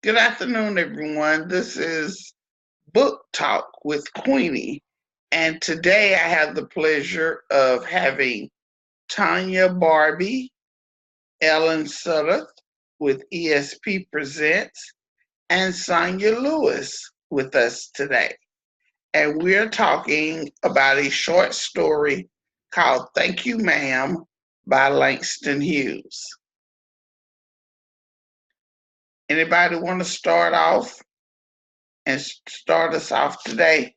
Good afternoon, everyone. This is Book Talk with Queenie, and today I have the pleasure of having Tonya Barbee, Ellen Suddreth with ESP Presents, and Sonia Lewis with us today. And we're talking about a short story called Thank You, Ma'am by Langston Hughes. Anybody want to start off and start us off today?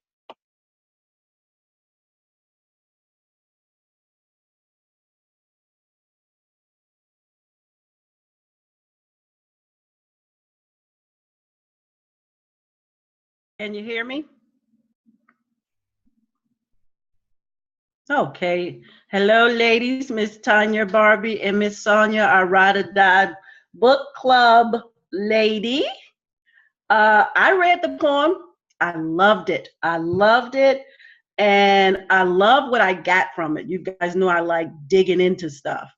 Can you hear me? Okay. Hello, ladies. Miss Tonya Barbee and Miss Sonia, our Ride or Die book club lady. I read the poem. I loved it. And I love what I got from it. You guys know I like digging into stuff.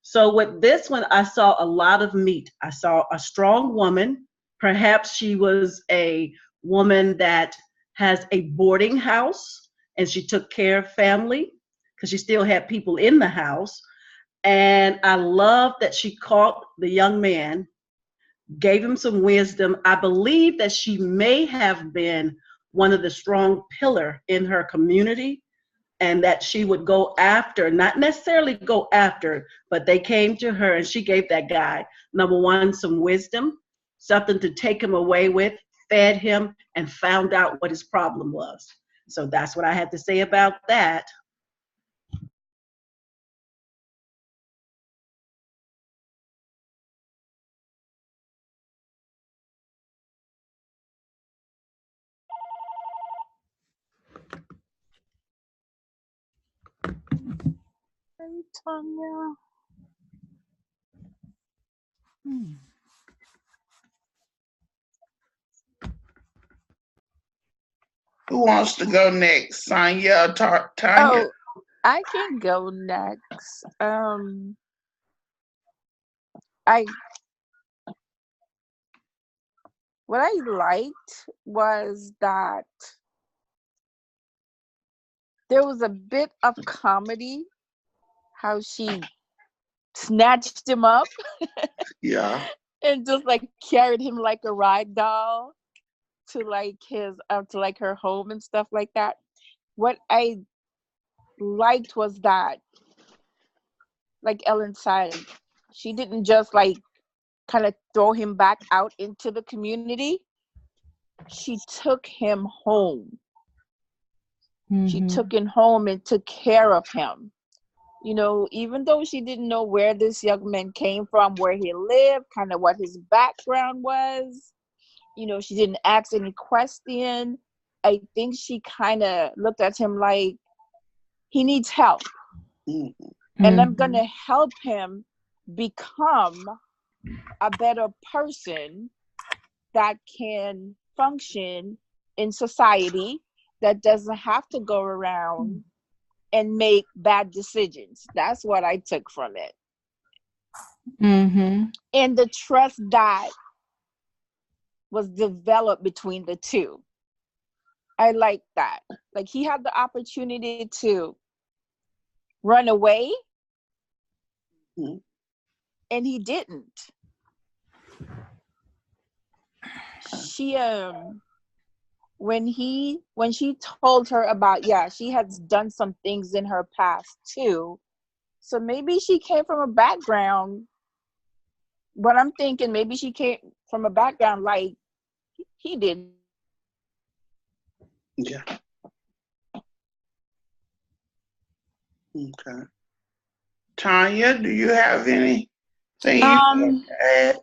So with this one, I saw a lot of meat. I saw a strong woman. Perhaps she was a woman that has a boarding house and she took care of family because she still had people in the house. And I love that she caught the young man, gave him some wisdom. I believe that she may have been one of the strong pillar in her community, and that she would go after, not necessarily go after, but they came to her and she gave that guy, number one, some wisdom, something to take him away with, fed him, and found out what his problem was. So that's what I had to say about that. Hey, Tonya. Who wants to go next? Sonia or Tanya? Oh, I can go next. I what I liked was that there was a bit of comedy, how she snatched him up Yeah. and just like carried him like a ride doll to like his to like her home and stuff like that. What I liked was that, like Ellen said, she didn't just like kind of throw him back out into the community. She took him home. She took him home and took care of him. You know, even though she didn't know where this young man came from, where he lived, kind of what his background was, you know, she didn't ask any question. I think she kind of looked at him like, he needs help. And I'm going to help him become a better person that can function in society, that doesn't have to go around and make bad decisions. That's what I took from it. And the trust that was developed between the two. I like that. Like, he had the opportunity to run away, and he didn't. She when she told her about, yeah, she has done some things in her past too, so maybe she came from a background, but I'm thinking maybe she came from a background like he did. Yeah. Okay. Tanya, do you have anything you want to add?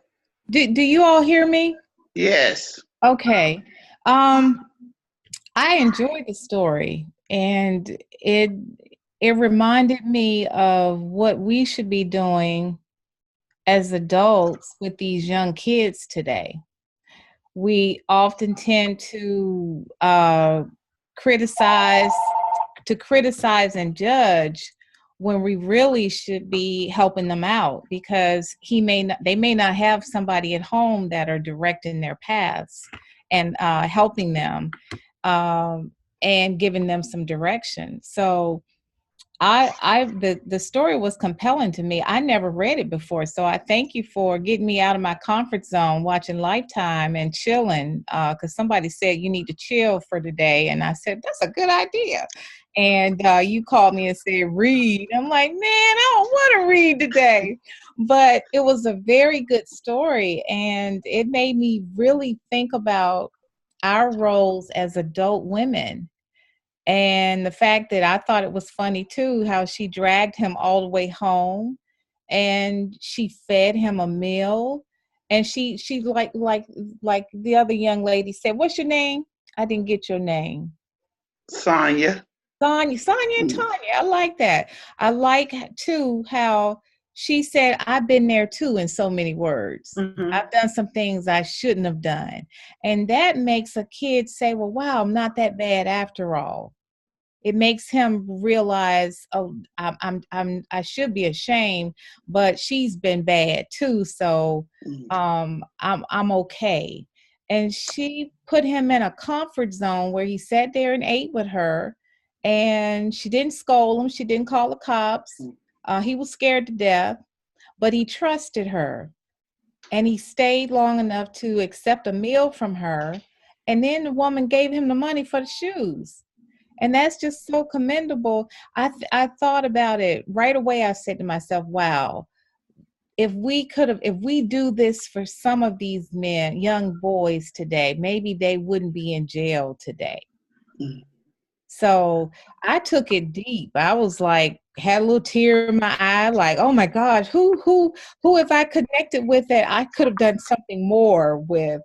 Do you all hear me? Yes. Okay. I enjoyed the story, and it reminded me of what we should be doing as adults with these young kids today. We often tend to criticize and judge when we really should be helping them out, because they may not have somebody at home that are directing their paths and helping them, and giving them some direction. So the story was compelling to me. I never read it before, so I thank you for getting me out of my comfort zone, watching Lifetime and chilling. Because somebody said you need to chill for today, and I said that's a good idea. And you called me and said read. I'm like, man, I don't want to read today, but it was a very good story, and it made me really think about our roles as adult women. And the fact that I thought it was funny too, how she dragged him all the way home and she fed him a meal. And she like the other young lady said, what's your name? I didn't get your name. Sonia. Sonia and Tonya. I like that. I like too how she said, I've been there too, in so many words. Mm-hmm. I've done some things I shouldn't have done. And that makes a kid say, well, wow, I'm not that bad after all. It makes him realize, oh, I should be ashamed, but she's been bad too. So I'm okay. And she put him in a comfort zone where he sat there and ate with her, and she didn't scold him. She didn't call the cops. He was scared to death, but he trusted her, and he stayed long enough to accept a meal from her. And then the woman gave him the money for the shoes. And that's just so commendable. I thought about it right away. I said to myself, wow, if we do this for some of these men, young boys today, maybe they wouldn't be in jail today. So I took it deep. I was like, had a little tear in my eye, like, oh my gosh, who if I connected with it, I could have done something more with.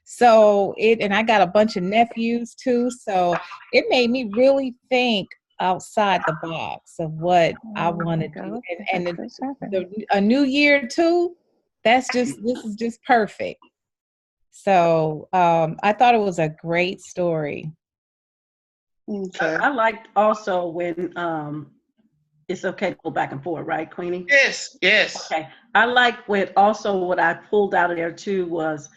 So and I got a bunch of nephews too. So it made me really think outside the box of what I want to do. And a new year too, this is just perfect. So I thought it was a great story. Okay. I liked also when it's okay to go back and forth, right, Queenie? Yes. Okay. I like what I pulled out of there too was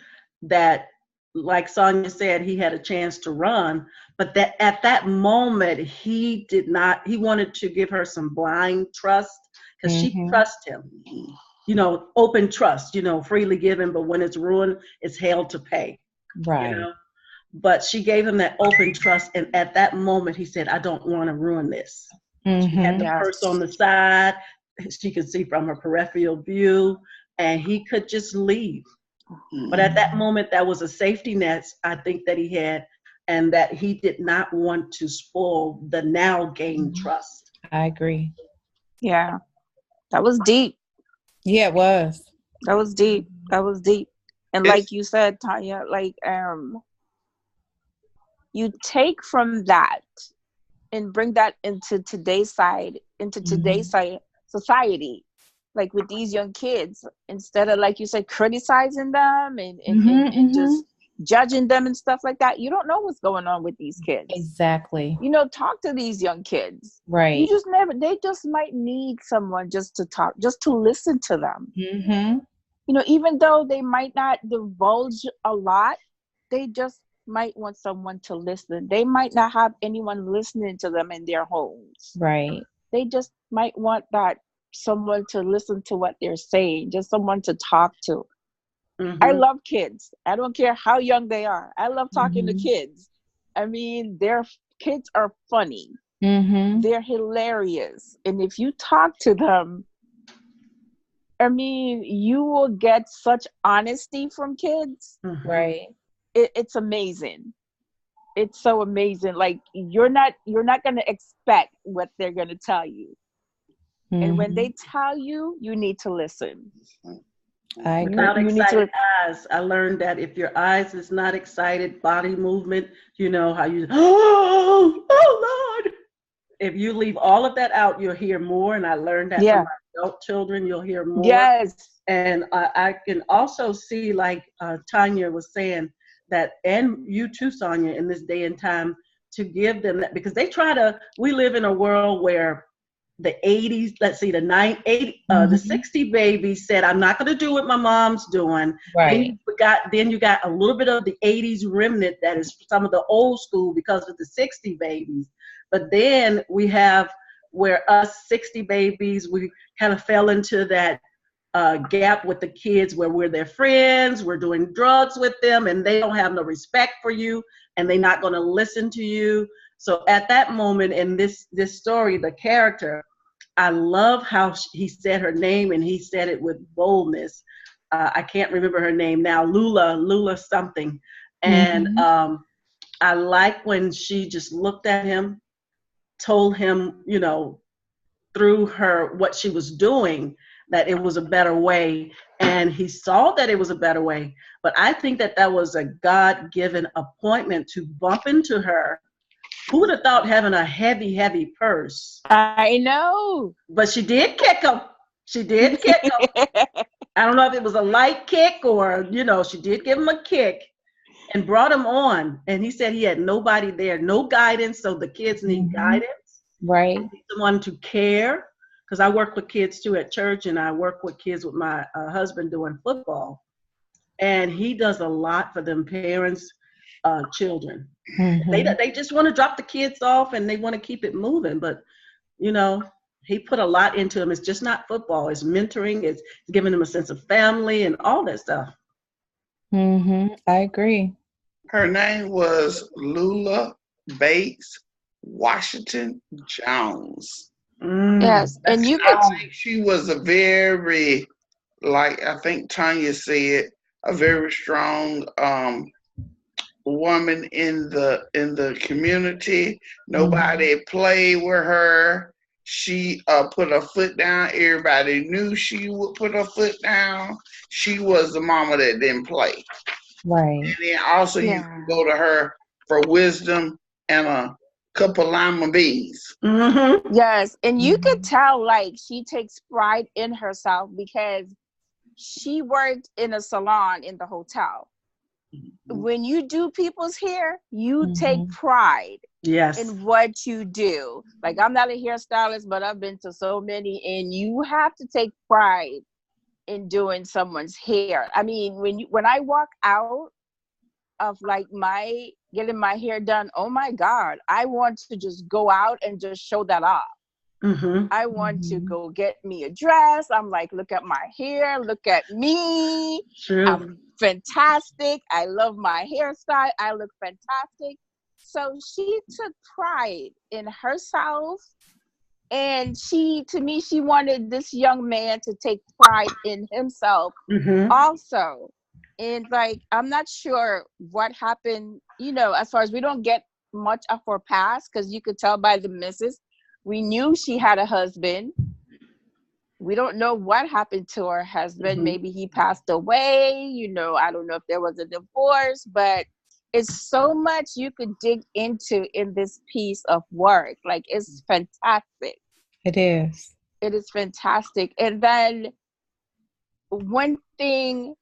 that, like Sonia said, he had a chance to run, but that at that moment he wanted to give her some blind trust because she trusts him. You know, open trust, freely given, but when it's ruined, it's hell to pay. Right. But she gave him that open trust, and at that moment he said, I don't want to ruin this. She had the purse on the side. She could see from her peripheral view, and he could just leave. But at that moment, that was a safety net, I think, that he had, and that he did not want to spoil the now gained trust. I agree. Yeah. That was deep. Yeah, it was. That was deep. And like you said, Tonya, like you take from that and bring that into today's society, like with these young kids, instead of, like you said, criticizing them and just judging them and stuff like that. You don't know what's going on with these kids. Exactly. Talk to these young kids. Right. They just might need someone just to talk, just to listen to them. Even though they might not divulge a lot, they just might want someone to listen. They might not have anyone listening to them in their homes. Right. They just might want that someone to listen to what they're saying, just someone to talk to. I love kids. I don't care how young they are. I love talking to kids. I mean, their kids are funny. They're hilarious. And if you talk to them, I mean, you will get such honesty from kids. Right. It's amazing. It's so amazing. Like you're not going to expect what they're going to tell you. And when they tell you, you need to listen. I agree. Without excited eyes, I learned that if your eyes is not excited, body movement, how you, oh Lord. If you leave all of that out, you'll hear more. And I learned that from my adult children, you'll hear more. Yes. And I can also see, like Tonya was saying, that, and you too, Sonia, in this day and time, to give them that, because we live in a world where the 80s, let's see, the 60 babies said, I'm not going to do what my mom's doing. Right. Then you got a little bit of the 80s remnant that is some of the old school because of the 60 babies. But then we have where us 60 babies, we kind of fell into that gap with the kids where we're their friends, we're doing drugs with them, and they don't have no respect for you, and they're not going to listen to you. So at that moment in this story, the character, I love how he said her name, and he said it with boldness. I can't remember her name now, Lula something. And I like when she just looked at him, told him, you know, through her what she was doing, that it was a better way, and he saw that it was a better way. But I think that was a God-given appointment to bump into her. Who would have thought, having a heavy purse? I know. But she did kick him. I don't know if it was a light kick or, you know, she did give him a kick and brought him on. And he said he had nobody there, no guidance. So the kids need guidance. Right. Someone to care. Because I work with kids too at church, and I work with kids with my husband doing football. And he does a lot for them parents, children. They just want to drop the kids off and they want to keep it moving. But, you know, he put a lot into them. It's just not football. It's mentoring. It's giving them a sense of family and all that stuff. I agree. Her name was Lula Bates Washington Jones. Yes, and you could. I think she was a very, like I think Tonya said, a very strong woman in the community. Nobody played with her. She put her foot down. Everybody knew she would put her foot down. She was the mama that didn't play. Right. And then also you can go to her for wisdom and a couple lima beans. Yes, and you could tell, like, she takes pride in herself because she worked in a salon in the hotel. When you do people's hair, you take pride in what you do. Like, I'm not a hairstylist, but I've been to so many, and you have to take pride in doing someone's hair. I mean, when I walk out of like getting my hair done, oh my God, I want to just go out and just show that off. I want to go get me a dress. I'm like, look at my hair, look at me. True. I'm fantastic. I love my hairstyle. I look fantastic. So she took pride in herself. And she wanted this young man to take pride in himself also. And like, I'm not sure what happened, you know, as far as we don't get much of her past, because you could tell by the missus. We knew she had a husband. We don't know what happened to her husband. Maybe he passed away. You know, I don't know if there was a divorce, but it's so much you could dig into in this piece of work. Like, it's fantastic. It is. It is fantastic. And then one thing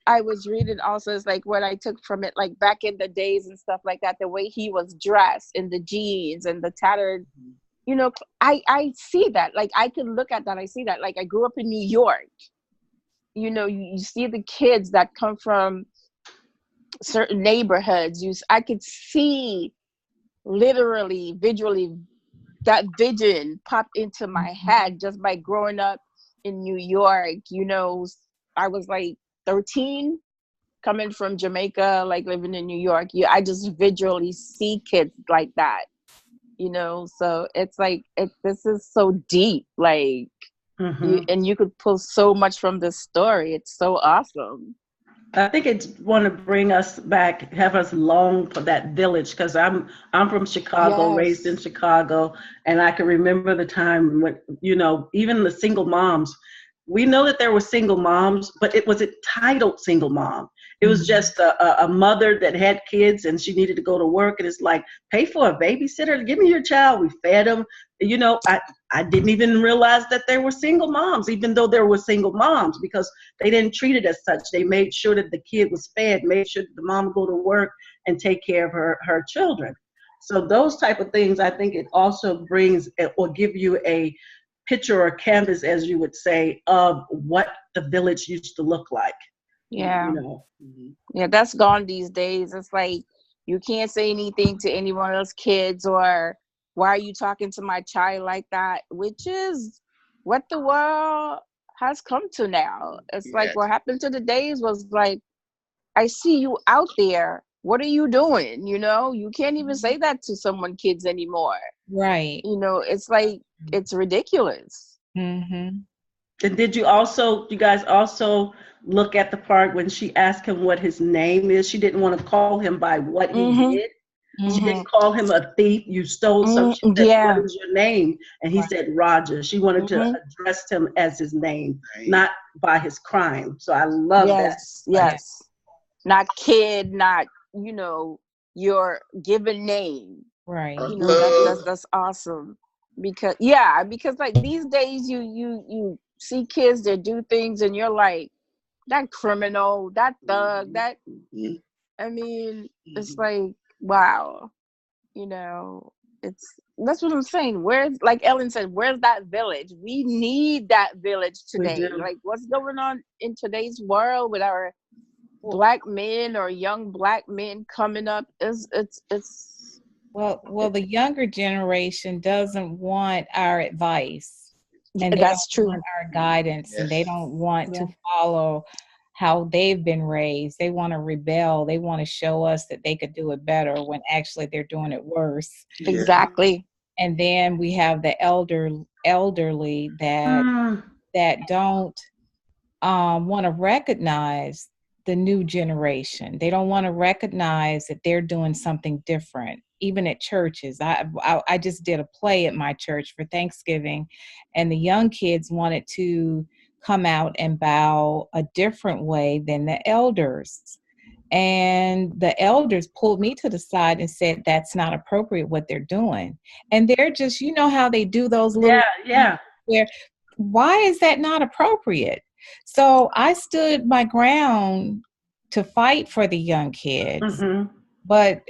I was reading also is like what I took from it, like back in the days and stuff like that, the way he was dressed in the jeans and the tattered, you know, I see that. Like, I can look at that. I see that. Like, I grew up in New York. You know, you see the kids that come from certain neighborhoods. I could see literally, visually, that vision popped into my head just by growing up in New York. You know, I was like 13 coming from Jamaica, like living in New York. I just visually see kids like that, you know. So it's like, this is so deep, like, and you could pull so much from this story. It's so awesome. I think it's want to bring us back, have us long for that village, because I'm from Chicago, raised in Chicago, and I can remember the time when, you know, even the single moms. We know that there were single moms, but it was a titled single mom. It was just a mother that had kids and she needed to go to work, and it's like, pay for a babysitter, give me your child. We fed them. You know, I didn't even realize that there were single moms, even though there were single moms, because they didn't treat it as such. They made sure that the kid was fed, made sure that the mom would go to work and take care of her children. So those type of things, I think it also brings or give you a picture or canvas, as you would say, of what the village used to look like. Yeah. You know. Yeah, that's gone these days. It's like you can't say anything to anyone else's kids, or why are you talking to my child like that? Which is what the world has come to now. It's like Yes. what happened to the days was like, I see you out there. What are you doing? You know, you can't even say that to someone kids anymore. Right. You know, it's like it's ridiculous. Mm-hmm. And did you guys also look at the part when she asked him what his name is? She didn't want to call him by what he Mm-hmm. did. She Mm-hmm. didn't call him a thief. You stole something. She said, "What Yeah. is your name?" And he Right. said, "Roger." She wanted to Mm-hmm. address him as his name, Right. not by his crime. So I love that. Yes. Yes. Not kid, not, you know, your given name. Right. Or You know, love. that's awesome. Because like these days you see kids that do things and you're like, that criminal, that thug, that, Mhm. I mean, it's Mhm. like, wow, you know, that's what I'm saying. Where's, like Ellen said, where's that village? We need that village We today. do. Like what's going on in today's world with our Well, black men or young black men coming up? It's well, the younger generation doesn't want our advice, and they don't that's want true. our guidance, and they Yes. don't want Yeah. to follow how they've been raised. They want to rebel. They want to show us that they could do it better when actually they're doing it worse. Yeah. Exactly. And then we have the elderly Mm, that don't want to recognize the new generation. They don't want to recognize that they're doing something different. Even at churches, I just did a play at my church for Thanksgiving, and the young kids wanted to come out and bow a different way than the elders. And the elders pulled me to the side and said, that's not appropriate what they're doing. And they're just, you know how they do those little yeah. where, why is that not appropriate? So I stood my ground to fight for the young kids. Mm-hmm. But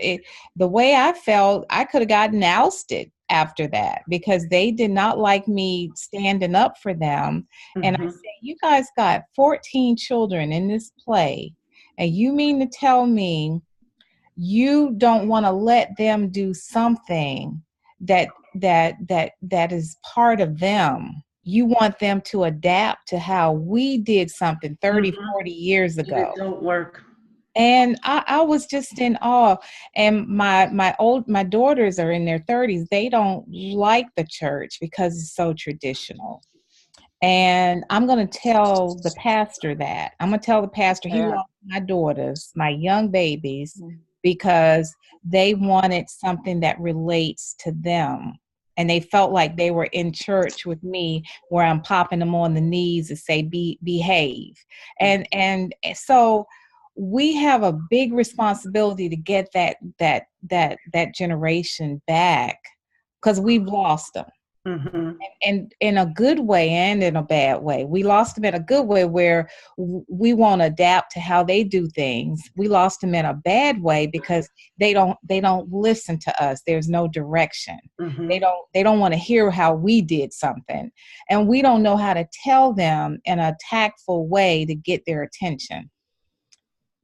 the way I felt, I could have gotten ousted after that because they did not like me standing up for them. And I Mm-hmm. said, you guys got 14 children in this play, and you mean to tell me you don't want to let them do something that is part of them? You want them to adapt to how we did something 30, Mm-hmm. 40 years And it ago. don't work. And I was just in awe. And my daughters are in their 30s. They don't like the church because it's so traditional. And I'm going to tell the pastor that. I'm going to tell the pastor he Yeah. lost my daughters, my young babies, because they wanted something that relates to them. And they felt like they were in church with me, where I'm popping them on the knees to say, behave. And so we have a big responsibility to get that generation back, because we've lost them. Mm-hmm. And in a good way and in a bad way. We lost them in a good way where we won't adapt to how they do things. We lost them in a bad way because they don't listen to us. There's no direction. Mm-hmm. They don't want to hear how we did something. And we don't know how to tell them in a tactful way to get their attention.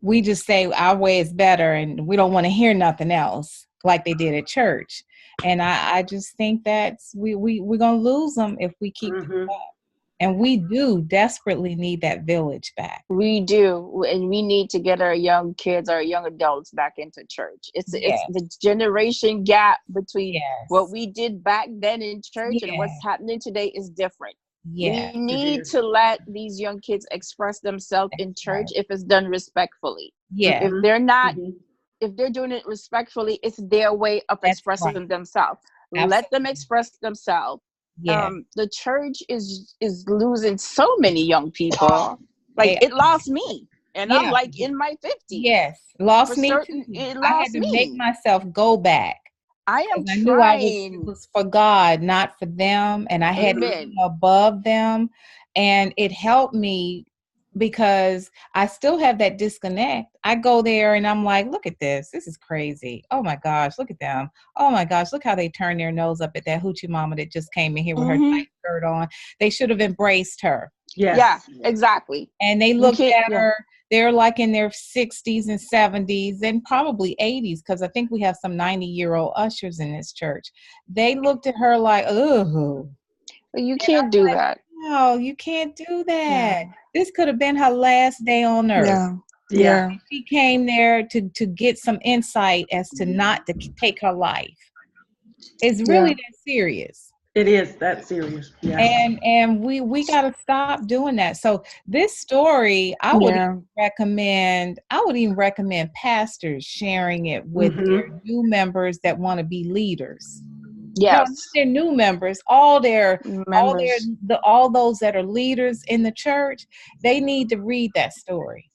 We just say our way is better and we don't want to hear nothing else like they did at church. And I just think that's we're gonna lose them if we keep Mm-hmm. doing that. And we do desperately need that village back. We do, and we need to get our young kids, our young adults back into church. It's Yes, the generation gap between what yes, we did back then in church and what's yes, happening today is different. yes. We It need is. to let these young kids express themselves in That's church right. if it's done respectfully. Yes, If Mm-hmm. they're not, Mm-hmm. if they're doing it respectfully, it's their way of that's expressing right. themselves. Let them Absolutely. express themselves. Yes. The church is losing so many young people. Like They it lost me, and I'm yeah, like in my 50s. yes. For Lost me certain, too. it I had lost to make me. myself go back. I am Because I knew it trying. was for God, not for them, and I had to Mm-hmm. be Amen. above them. And it helped me because I still have that disconnect. I go there and I'm like, look at this. This is crazy. Oh my gosh, look at them. Oh my gosh, look how they turn their nose up at that hoochie mama that just came in here with her tight skirt on. They should have embraced her. Yes. Yeah, exactly. And they You looked can't- at her. They're like in their 60s and 70s and probably 80s, because I think we have some 90-year-old ushers in this church. They looked at her like, oh. You can't do that. No, you can't do that. Yeah. This could have been her last day on earth. Yeah. Yeah. She came there to get some insight as to not to take her life. It's really that serious. It is that serious. Yeah. And we got to stop doing that. So this story, I would even recommend pastors sharing it with their new members that want to be leaders. Yes. No, they're new members. All those that are leaders in the church, they need to read that story.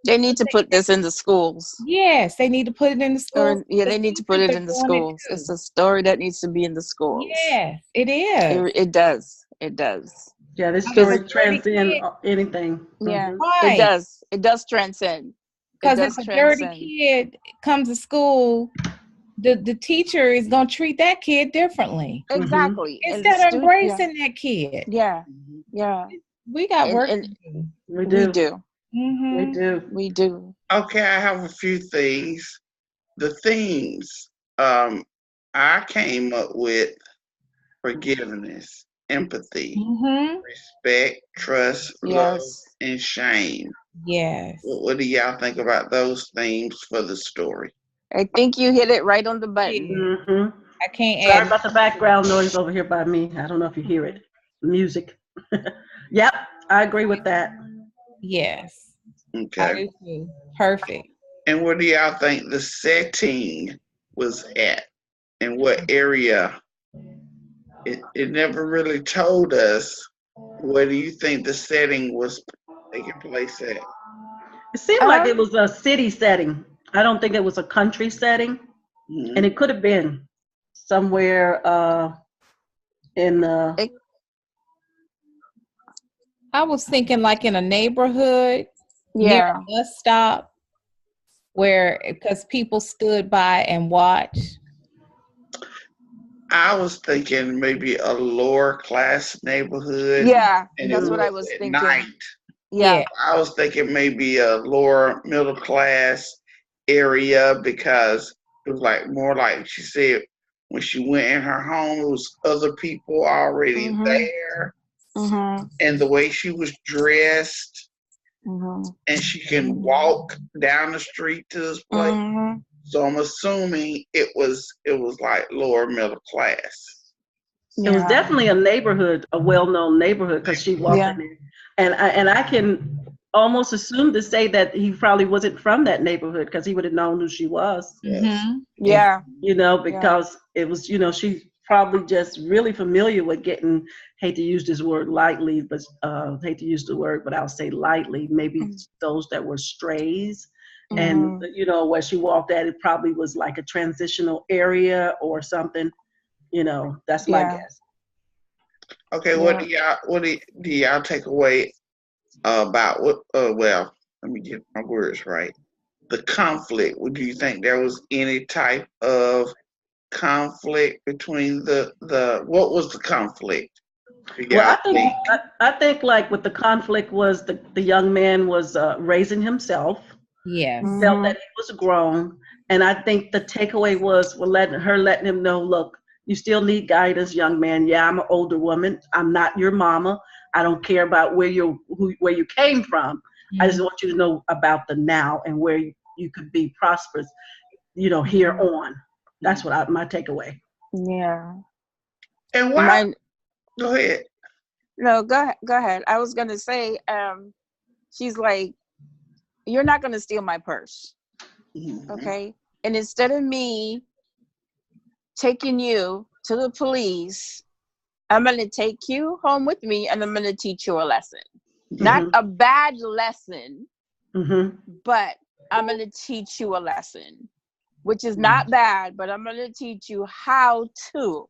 They need to put this in the schools. Yes, they need to put it in the schools. They need to put it in the schools. It's a story that needs to be in the schools. Yes, it is. It does. It does. Yeah, this story transcends anything. Yeah, Right. It does. It does transcend. Because if a dirty kid comes to school, the teacher is going to treat that kid differently. Exactly. Instead of embracing that kid. Yeah. Yeah. We got work to do. We do. We do. Okay, I have a few things. The themes I came up with: forgiveness, empathy, respect, trust, love, and shame. Yes. What do y'all think about those themes for the story? I think you hit it right on the button. I can't Sorry add about the background noise over here by me. I don't know if you hear it. Music. Yep, I agree with that. Yes. Okay. I do too. Perfect. And where do y'all think the setting was at? In what area? It never really told us. Where do you think the setting was taking place at? It seemed like it was a city setting. I don't think it was a country setting. And it could have been somewhere in the... I was thinking like in a neighborhood near a bus stop because people stood by and watched. I was thinking maybe a lower class neighborhood. Yeah, and that's what I was thinking. Night. Yeah. I was thinking maybe a lower middle class area, because it was like more like she said, when she went in her home, it was other people already there. And the way she was dressed, and she can walk down the street to this place. So I'm assuming it was like lower middle class. It was definitely a neighborhood, a well-known neighborhood, because she walked in there. And I can almost assume to say that he probably wasn't from that neighborhood, because he would have known who she was. Yeah. You know, because it was, you know, she's probably just really familiar with getting, hate to use this word lightly, but hate to use the word, but I'll say lightly, maybe those that were strays. And, you know, where she walked at, it probably was like a transitional area or something. You know, that's my guess. Okay, what do y'all take away about what? Well, let me get my words right. The conflict. Do you think there was any type of conflict between the what was the conflict? Well, I think like with the conflict was the young man was raising himself. Yes. Felt that he was grown, and I think the takeaway was letting him know, look, you still need guidance, young man. Yeah, I'm an older woman. I'm not your mama. I don't care about where you came from. I just want you to know about the now and where you could be prosperous, you know, here on. That's what my takeaway. Yeah. And why? Go ahead. No, go ahead. I was gonna say, she's like, you're not gonna steal my purse, okay? And instead of me taking you to the police, I'm gonna take you home with me, and I'm gonna teach you a lesson. Not a bad lesson, but I'm gonna teach you a lesson, which is not bad, but I'm gonna teach you how to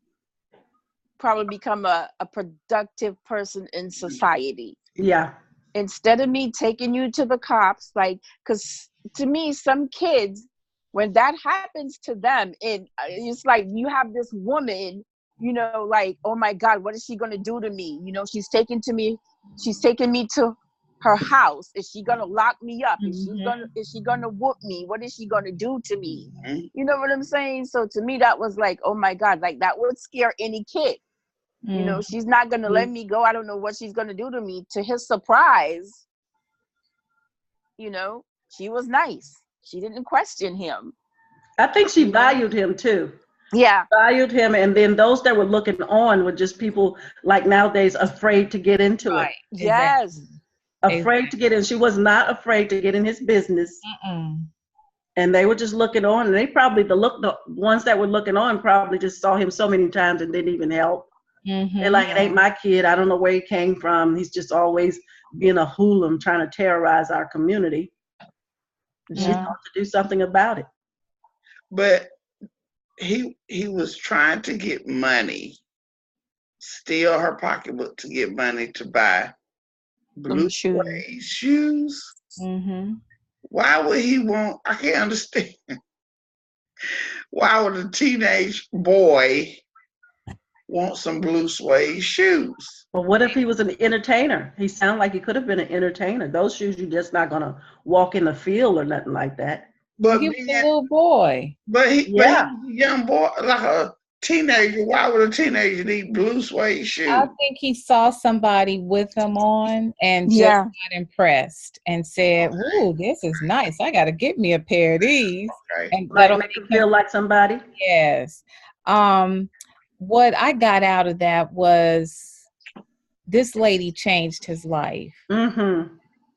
probably become a productive person in society. Yeah. instead of me taking you to the cops, like, because to me, some kids, when that happens to them, it's like you have this woman, you know, like, oh my God, what is she gonna do to me? You know, she's taking me to her house. Is she gonna lock me up? Is she gonna whoop me? What is she gonna do to me? You know what I'm saying? So to me, that was like, oh my God, like that would scare any kid. You know, she's not going to let me go. I don't know what she's going to do to me. To his surprise, you know, she was nice. She didn't question him. I think she valued him too. Yeah. Valued him. And then those that were looking on were just people like nowadays afraid to get into it. Yes. Afraid to get in. She was not afraid to get in his business. And they were just looking on. And they probably, the ones that were looking on probably just saw him so many times and didn't even help. They're like, it ain't my kid. I don't know where he came from. He's just always being a hooligan trying to terrorize our community. She thought to do something about it. But he was trying to get money, steal her pocketbook to get money to buy blue suede shoes. Why would he want? I can't understand. Why would a teenage boy want some blue suede shoes? Well, what if he was an entertainer? He sounded like he could have been an entertainer. Those shoes, you're just not going to walk in the field or nothing like that. But he was a little boy. But he was a young boy, like a teenager. Why would a teenager need blue suede shoes? I think he saw somebody with them on and just got impressed and said, "Ooh, this is nice. I got to get me a pair of these." And that'll make him feel like somebody. Yes. What I got out of that was this lady changed his life.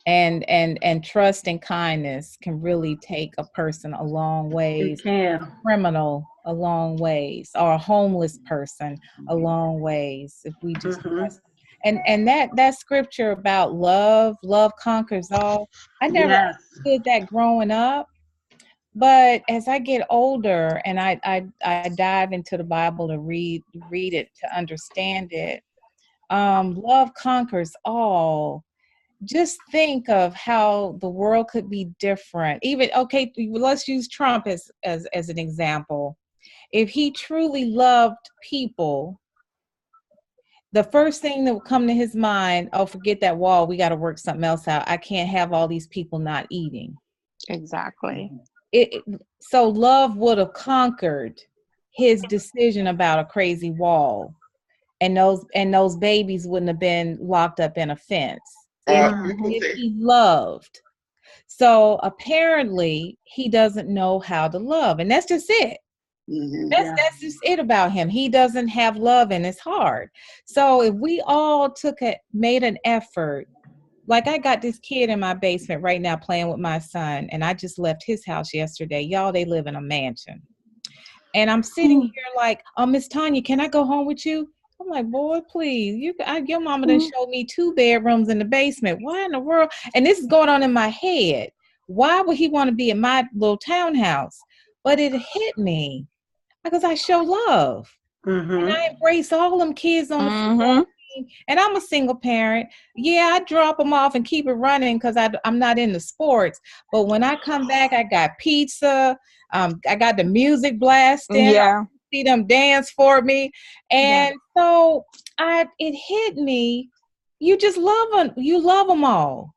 And trust and kindness can really take a person a long ways. It can. A criminal a long ways, or a homeless person a long ways, if we just trust. And that scripture about love conquers all. I never understood that growing up. But as I get older and I dive into the Bible to read it, to understand it, love conquers all. Just think of how the world could be different. Even, okay, let's use Trump as an example. If he truly loved people, the first thing that would come to his mind, oh, forget that wall. We got to work something else out. I can't have all these people not eating. Exactly. So love would have conquered his decision about a crazy wall, and those babies wouldn't have been locked up in a fence if he loved. So apparently he doesn't know how to love, and that's just it. That's just it about him. He doesn't have love in his heart. So if we all made an effort, like I got this kid in my basement right now playing with my son, and I just left his house yesterday. Y'all, they live in a mansion. And I'm sitting here like, oh, Miss Tonya, can I go home with you? I'm like, boy, please. Your mama done showed me 2 bedrooms in the basement. Why in the world? And this is going on in my head. Why would he want to be in my little townhouse? But it hit me because I show love. And I embrace all them kids on the floor. And I'm a single parent. Yeah, I drop them off and keep it running because I'm not into sports. But when I come back, I got pizza. I got the music blasting. I see them dance for me. And so it hit me. You just love them. You love them all.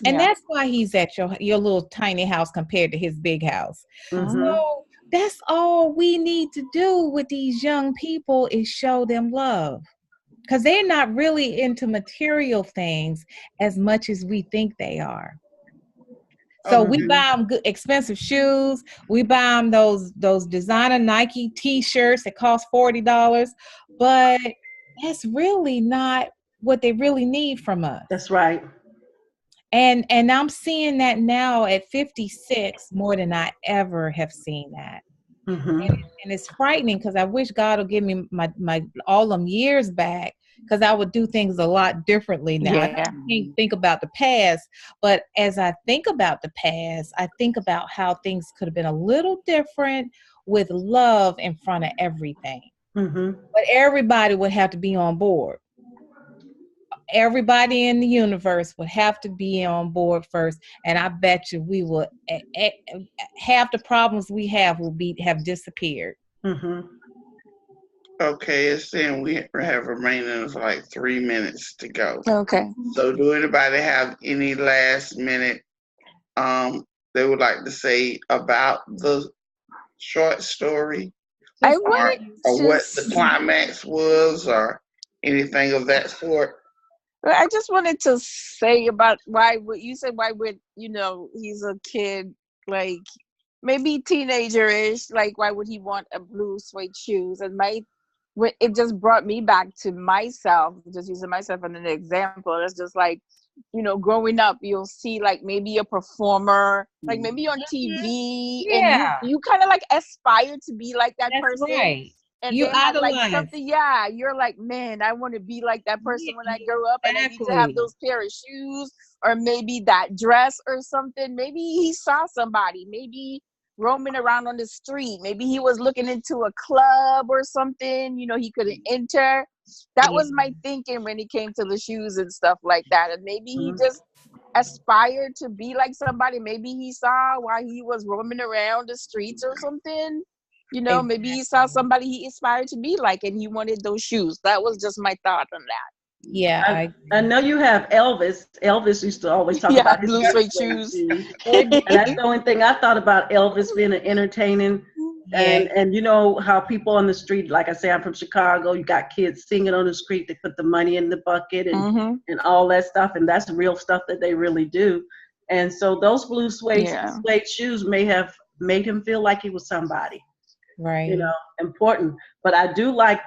And that's why he's at your little tiny house compared to his big house. So that's all we need to do with these young people is show them love. Because they're not really into material things as much as we think they are. So we buy them good, expensive shoes. We buy them those designer Nike T-shirts that cost $40. But that's really not what they really need from us. That's right. And I'm seeing that now at 56 more than I ever have seen that. And it's frightening because I wish God will give me my all them years back, because I would do things a lot differently now. I can't think about the past, but as I think about the past, I think about how things could have been a little different with love in front of everything. But everybody would have to be on board. everybody in the universe would have to be on board first, and I bet you we will. Half the problems we have have disappeared. Mm-hmm. Okay, it's saying we have remaining of like 3 minutes to go. Okay. So do anybody have any last minute they would like to say about the short story? I or, wanted or to. what the climax was or anything of that sort? I just wanted to say about why would you said why would he's a kid, like maybe teenager-ish, like why would he want a blue suede shoes? And it just brought me back to myself, just using myself as an example. It's just like, growing up, you'll see like maybe a performer, like maybe on TV, and Yeah, you kind of like aspire to be like that that's person. right. And You they had like idolize. something, you're like, man, I want to be like that person when I grow up, and I need to have Exactly. those pair of shoes, or maybe that dress or something. Maybe he saw somebody, maybe roaming around on the street, maybe he was looking into a club or something, he couldn't enter. That was my thinking when it came to the shoes and stuff like that. And maybe he just aspired to be like somebody. Maybe he saw while he was roaming around the streets or something. Maybe he saw somebody he aspired to be like, and he wanted those shoes. That was just my thought on that. Yeah, I know you have Elvis. Elvis used to always talk Yeah, about his blue suede shoes. And that's the only thing I thought about Elvis being an entertaining. Yeah. And you know how people on the street, like I say, I'm from Chicago, you got kids singing on the street, they put the money in the bucket and all that stuff, and that's real stuff that they really do. And so those blue suede shoes may have made him feel like he was somebody, Right. important. But I do like,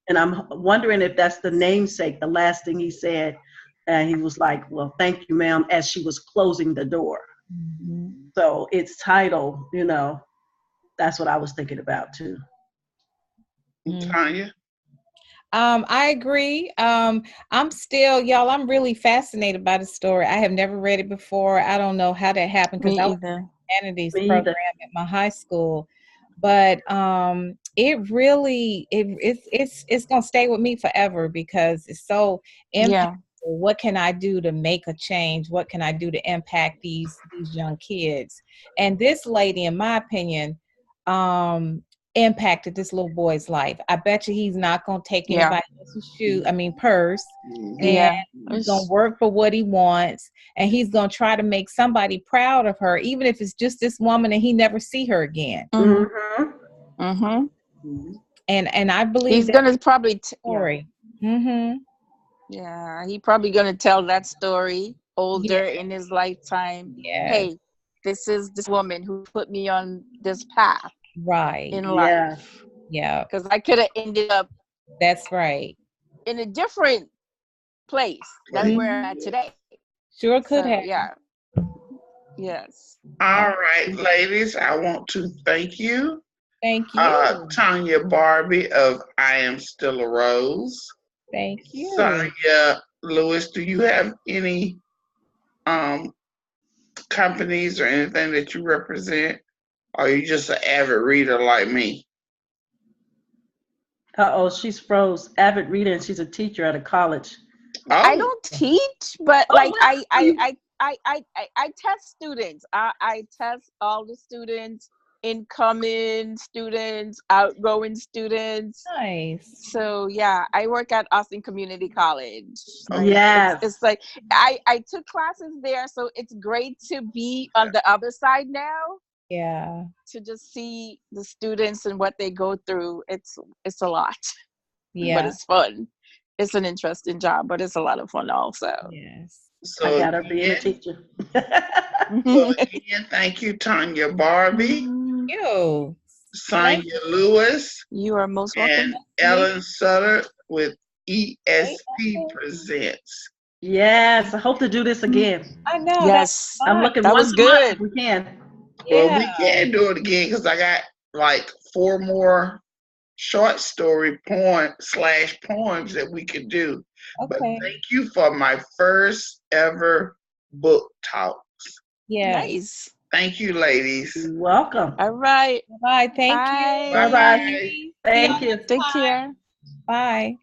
and I'm wondering if that's the namesake, the last thing he said. And he was like, well, thank you, ma'am, as she was closing the door. Mm-hmm. So it's titled, that's what I was thinking about too. Tonya? I agree. I'm still, y'all, I'm really fascinated by the story. I have never read it before. I don't know how that happened because I was in the humanities program at my high school. But it really it's gonna stay with me forever because it's so impactful. What can I do to make a change? What can I do to impact these young kids? And this lady, in my opinion, impacted this little boy's life. I bet you he's not gonna take anybody else's purse. And he's gonna work for what he wants, and he's gonna try to make somebody proud of her, even if it's just this woman and he never see her again. And I believe he's gonna probably story. He probably gonna tell that story older in his lifetime. Hey, this is this woman who put me on this path in life. Because I could have ended up, that's right, in a different place than where I'm at today. Sure could have. Yes. All right, ladies, I want to thank you. Thank you. Tonya Barbee of I Am Still a Rose. Thank you. Sonia Lewis, do you have any companies or anything that you represent? Or are you just an avid reader like me? She's froze. Avid reader, and she's a teacher at a college. I don't teach, but I test students. I test all the students, incoming students, outgoing students. Nice. So I work at Austin Community College. It's like I took classes there, so it's great to be on the other side now. To just see the students and what they go through. It's a lot. But it's fun. It's an interesting job, but it's a lot of fun also. Yes. So I gotta be a teacher. So again, thank you, Tonya Barbee. You. Sonia Lewis. You are most welcome. And Ellen Sutter with ESP Presents. Yes, I hope to do this again. I know. Yes. I'm looking. That was good. If we can. Well, we can do it again because I got like 4 more short story poems that we could do. Okay. But thank you for my first ever book talks. Nice. Thank you, ladies. You're welcome. All right. Bye. Thank you. Bye-bye. Thank you. Take care. Bye.